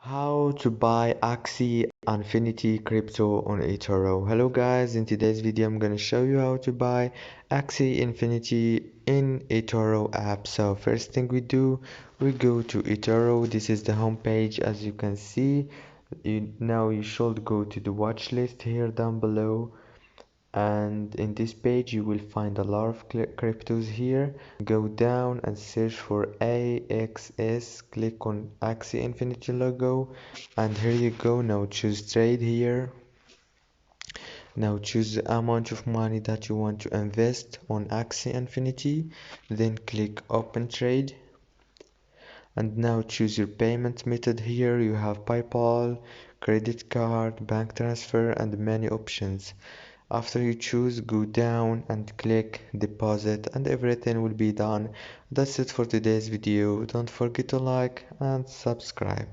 How to buy Axie Infinity crypto on Etoro. Hello guys, in today's video I'm gonna show you how to buy Axie Infinity in Etoro app. So first thing we do, we go to Etoro. This is the home page. As you can see, now you should go to the watch list here down below, and in this page you will find a lot of cryptos here. Go down and search for AXS, click on Axie Infinity logo, and here you go. Now choose trade here. Now choose the amount of money that you want to invest on Axie Infinity, then click open trade, and now choose your payment method. Here you have PayPal, credit card, bank transfer, and many options. After you choose, go down and click deposit, and everything will be done. That's it for today's video. Don't forget to like and subscribe.